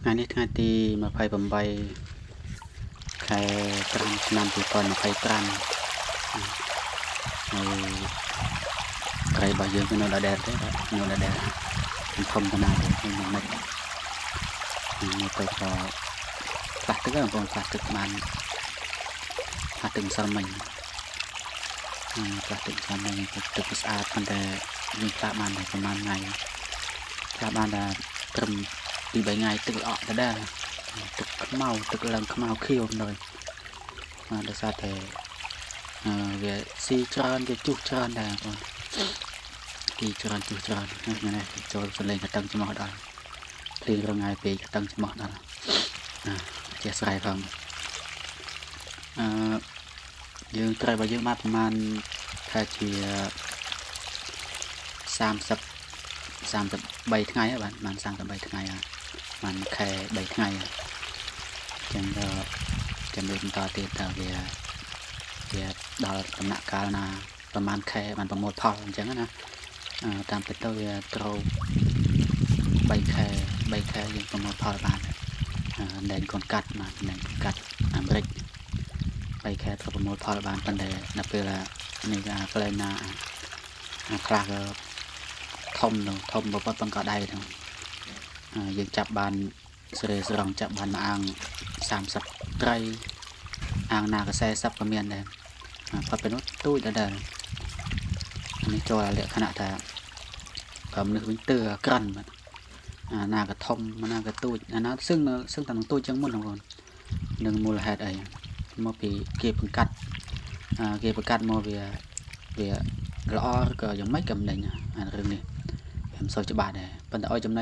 ថ្ងៃនេះថ្ងៃទី28ខែ5ឆ្នាំ2025ហើយក្រៃរបស់យើងគឺនៅដដែលទេនៅដដែលធំតាណាទេខ្ញុំមិននេះទៅក៏ផ្លាស់ទឹកហ្នឹងបងផ្លាស់ទឹកបានផ្លាស់ទឹកម្សិលមិញផ្លាស់ទឹកម្សិលមិញទឹកស្អាតប៉ុន្តែយើងផ្លាស់បានតែប្រហែលថ្ងៃផ្លាស់បានតែត្រឹមពី3ថ្ងៃទឹកល្អដដែលទឹកខ្មៅទឹកឡើងខ្មៅខៀវនៅដោយសារតែវាស៊ីច្រើនវាជុះច្រើនដែរបងទីច្រើនជុះច្រើននេះចូលសលេងកតឹងច្មោះដល់ភ្លៀងរងាយពេកកតឹងច្មោះដល់ជាស្រ័យផងយើងត្រូវរបស់យើងបានប្រហែលថាជា33ថ្ងៃហើយបាន33ថ្ងៃហើយបានខែ3ថ្ងៃចឹងដល់ចាំមើលបន្តទៀតតើវាដល់ដំណាក់កាលណាប្រហែលខែបានប្រមូលផលអញ្ចឹងណាតាមពិតទៅវាត្រូវ3ខែយើងប្រមូលផលបានដែនកូនកាត់មកដែនកូនកាត់អាមេរិក3ខែត្រូវប្រមូលផលបានប៉ុន្តែដល់ពេលនេះកន្លែងណាខ្លះក៏ធំបំផុតប៉ុន្តែក៏ដៃហ្នឹងយើងចាប់បានស្រេស្រង់ចាប់បានមួយអាង30ត្រីអាងណាក៏40ក៏មានដែរផុតពេលនោះទូចដែរនេះចូលលក្ខណៈថាមនុស្សវិញទើក្រិនណាក៏ធំណាក៏ទូចណាសឹងតែនឹងទូចចឹងមុនបងប្អូននឹងមូលហេតុអីមកពីគេបង្កាត់មកវាល្អឬក៏យ៉ាងម៉េចក៏មិនដឹងរឿងនេះខ្ញុំសូវច្បាស់ដែរប៉ុន្តែឲ្យចំ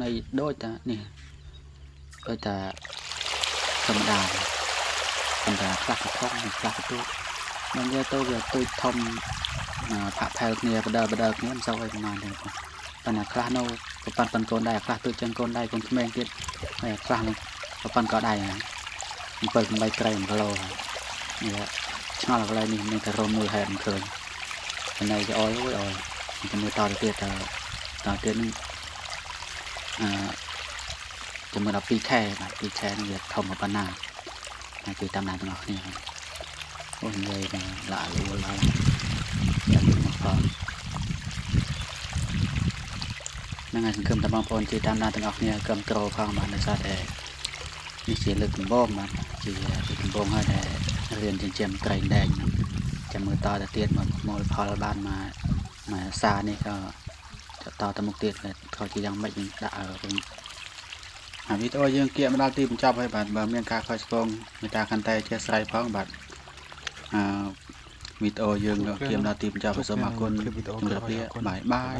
ណៃដូចតានេះដូចតាធម្មតាប៉ុន្តែខ្លះក៏ធំខ្លះក៏ទូចមិននិយាយទៅវាទូចធំផាក់ផែលគ្នាបដិគ្នាមិនសូវឲ្យប្រមាណទេប៉ុន្តែខ្លះនៅប្រប៉ាន់ប៉ុនកូនដែរខ្លះទូចចឹងកូនដែរកូនក្មេងទៀតហើយខ្លះនឹងប្រប៉ាន់ក៏ដែរ7-8ត្រី1គីឡូហើយនេះឆ្ងល់កន្លែងនេះមានតែរមមូលហេតុមិនឃើញចំណែកអយចាំមើលតទៅទៀតទៀតនេះចាំមើលដល់2ខែបាទ2ខែនេះវាធំប៉ុណ្ណាហើយគឺតាមណាទាំងអស់គ្នាអូនិយាយឡាលួលហើយចាំមកផងហ្នឹងហើយសង្ឃឹមថាបងប្អូនជួយតាមដានទាំងអស់គ្នាគ្រប់គ្រងផងបាទដោយសារតែនេះជាលើកដំបូងបាទជាលើកដំបូងហើយដែលរៀនចិញ្ចឹមត្រីដែងចាំមើលតទៅទៀតមកមូលផលបានមកសានេះក៏តទៅមុខទៀតក៏ជាយ៉ាងម៉េចនឹងដាក់វិញវីដេអូយើងគៀកមកដល់ទីបញ្ចប់ហើយបាទបើមានការខុសឆ្គងមេត្តាខន្តីអធិស្ឋានផងបាទវីដេអូយើងគៀកមកដល់ទីបញ្ចប់សូមអរគុណជម្រាបលាបាយ